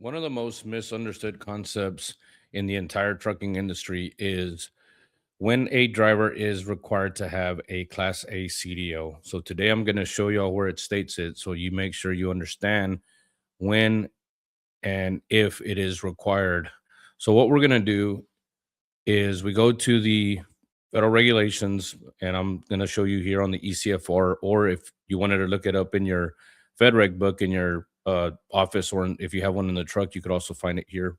One of the most misunderstood concepts in the entire trucking industry is when a driver is required to have a Class A CDO. So today I'm going to show you all where it states it so you make sure you understand when and if it is required. So what we're going to do is we go to the federal regulations, and I'm going to show you here on the ECFR, or if you wanted to look it up in your FedReg book in your office, or if you have one in the truck, you could also find it here.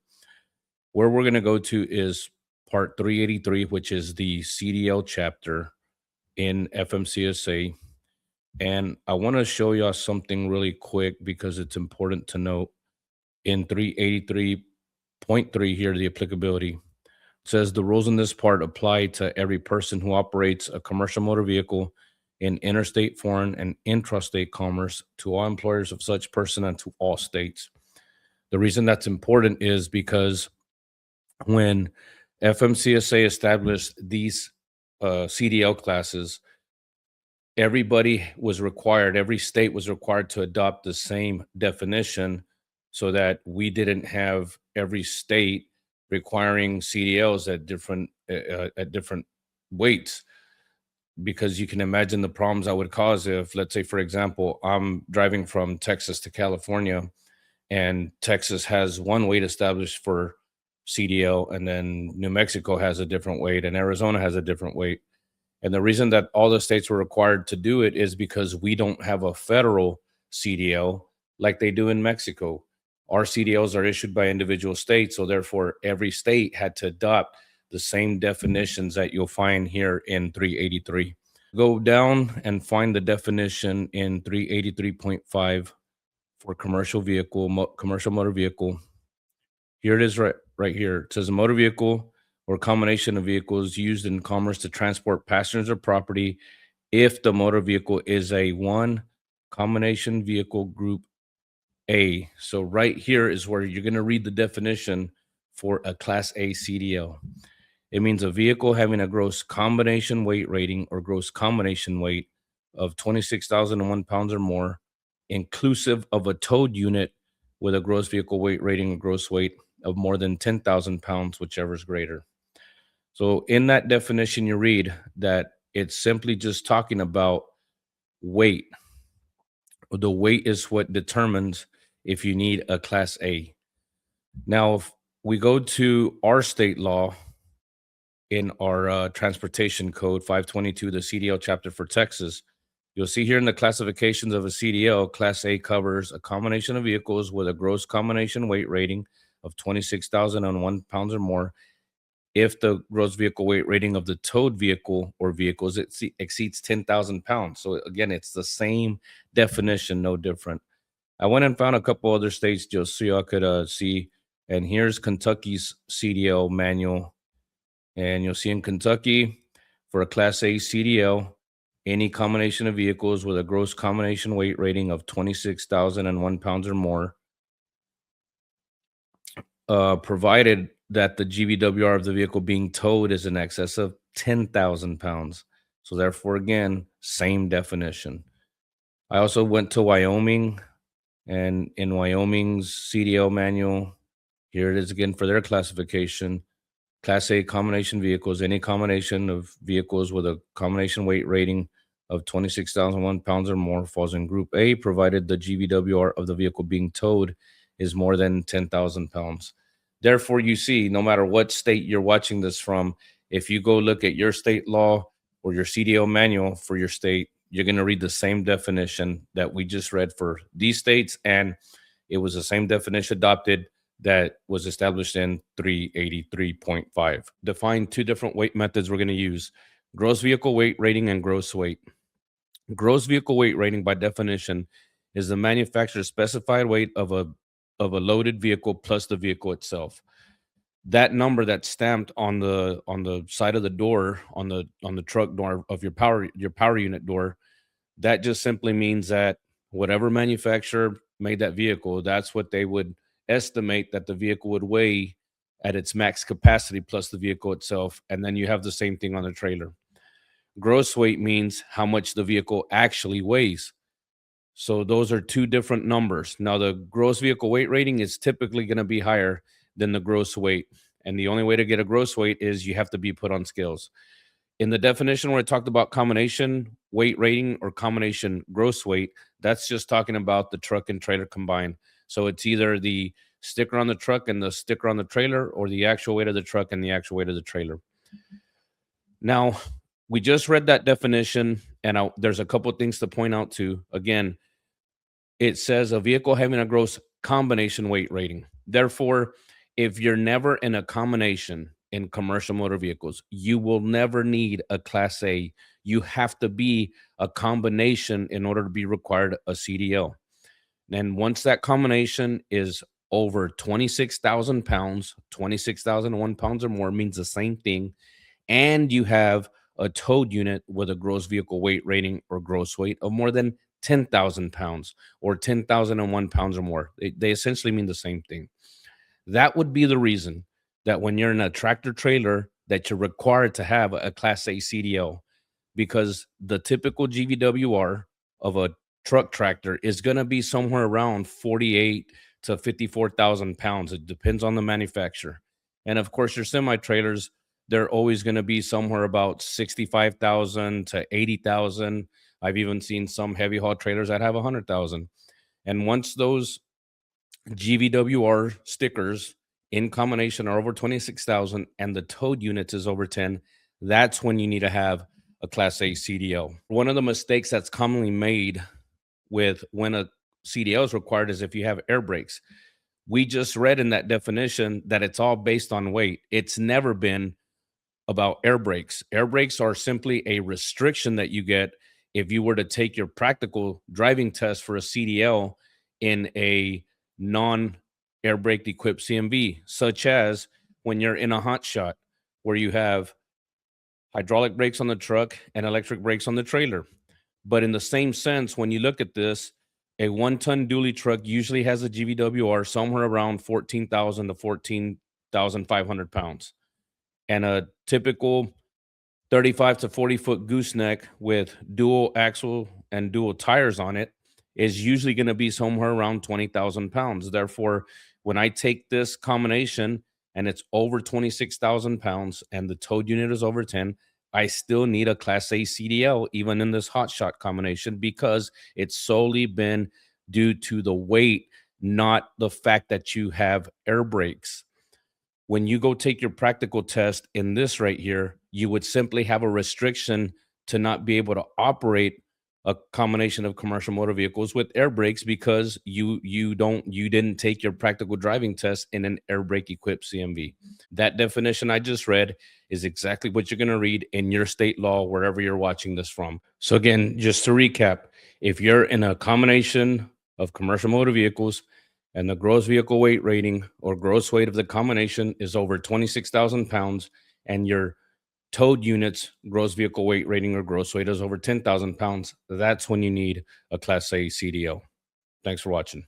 Where we're going to go to is part 383, which is the CDL chapter in FMCSA. And I want to show y'all something really quick because it's important to note. In 383.3 here, the applicability says the rules in this part apply to every person who operates a commercial motor vehicle in interstate, foreign, and intrastate commerce, to all employers of such person and to all states. The reason that's important is because when FMCSA established these CDL classes, everybody was required, every state was required to adopt the same definition so that we didn't have every state requiring CDLs at different weights, because you can imagine the problems that would cause if, let's say, for example, I'm driving from Texas to California, and Texas has one weight established for CDL, and then New Mexico has a different weight, and Arizona has a different weight. And the reason that all the states were required to do it is because we don't have a federal CDL like they do in Mexico. Our CDLs are issued by individual states, so therefore every state had to adopt the same definitions that you'll find here in 383. Go down and find the definition in 383.5 for commercial vehicle, commercial motor vehicle. Here it is, right here. It says a motor vehicle or combination of vehicles used in commerce to transport passengers or property if the motor vehicle is a one combination vehicle group A. So right here is where you're going to read the definition for a Class A CDL. It means a vehicle having a gross combination weight rating or gross combination weight of 26,001 pounds or more, inclusive of a towed unit with a gross vehicle weight rating or gross weight of more than 10,000 pounds, whichever is greater. So in that definition, you read that it's simply just talking about weight. The weight is what determines if you need a Class A. Now, if we go to our state law in our transportation code 522, the CDL chapter for Texas, you'll see here in the classifications of a CDL, Class A covers a combination of vehicles with a gross combination weight rating of 26,001 pounds or more if the gross vehicle weight rating of the towed vehicle or vehicles exceeds 10,000 pounds. So again, it's the same definition, no different. I went and found a couple other states just so y'all could see. And here's Kentucky's CDL manual. And you'll see in Kentucky for a Class A CDL, any combination of vehicles with a gross combination weight rating of 26,001 pounds or more, provided that the GVWR of the vehicle being towed is in excess of 10,000 pounds. So therefore, again, same definition. I also went to Wyoming, and in Wyoming's CDL manual, here it is again for their classification. Class A combination vehicles, any combination of vehicles with a combination weight rating of 26,001 pounds or more falls in Group A, provided the GVWR of the vehicle being towed is more than 10,000 pounds. Therefore, you see, no matter what state you're watching this from, if you go look at your state law or your CDL manual for your state, you're going to read the same definition that we just read for these states. And it was the same definition adopted that was established in 383.5. Define two different weight methods we're going to use: gross vehicle weight rating and gross weight. Gross vehicle weight rating, by definition, is the manufacturer's specified weight of a loaded vehicle plus the vehicle itself. That number that's stamped on the side of the door, on the truck door of your power unit door, that just simply means that whatever manufacturer made that vehicle, that's what they would estimate that the vehicle would weigh at its max capacity plus the vehicle itself. And then you have the same thing on the trailer. Gross weight means how much the vehicle actually weighs. So those are two different numbers. Now, the gross vehicle weight rating is typically going to be higher than the gross weight. And the only way to get a gross weight is you have to be put on scales. In the definition where I talked about combination weight rating or combination gross weight, that's just talking about the truck and trailer combined. So it's either the sticker on the truck and the sticker on the trailer, or the actual weight of the truck and the actual weight of the trailer. Now, we just read that definition, and there's a couple of things to point out too. Again, it says a vehicle having a gross combination weight rating. Therefore, if you're never in a combination in commercial motor vehicles, you will never need a Class A. You have to be a combination in order to be required a CDL. And once that combination is over 26,000 pounds, 26,001 pounds or more means the same thing, and you have a towed unit with a gross vehicle weight rating or gross weight of more than 10,000 pounds or 10,001 pounds or more. They essentially mean the same thing. That would be the reason that when you're in a tractor trailer that you're required to have a Class A CDL, because the typical GVWR of a truck tractor is going to be somewhere around 48 to 54,000 pounds. It depends on the manufacturer. And of course, your semi trailers, they're always going to be somewhere about 65,000 to 80,000. I've even seen some heavy haul trailers that have 100,000. And once those GVWR stickers in combination are over 26,000 and the towed units is over 10, that's when you need to have a Class A CDL. One of the mistakes that's commonly made with when a CDL is required is if you have air brakes. We just read in that definition that it's all based on weight. It's never been about air brakes. Air brakes are simply a restriction that you get if you were to take your practical driving test for a CDL in a non air brake equipped CMV, such as when you're in a hot shot where you have hydraulic brakes on the truck and electric brakes on the trailer. But in the same sense, when you look at this, a 1-ton dually truck usually has a GVWR somewhere around 14,000 to 14,500 pounds. And a typical 35 to 40-foot gooseneck with dual axle and dual tires on it is usually going to be somewhere around 20,000 pounds. Therefore, when I take this combination and it's over 26,000 pounds and the towed unit is over 10, I still need a Class A CDL, even in this hot shot combination, because it's solely been due to the weight, not the fact that you have air brakes. When you go take your practical test in this right here, you would simply have a restriction to not be able to operate a combination of commercial motor vehicles with air brakes because you didn't take your practical driving test in an air brake equipped CMV. That definition I just read is exactly what you're going to read in your state law wherever you're watching this from. So again, just to recap, if you're in a combination of commercial motor vehicles and the gross vehicle weight rating or gross weight of the combination is over 26,000 pounds, and your towed units gross vehicle weight rating or gross weight is over 10,000 pounds, that's when you need a Class A CDL. Thanks for watching.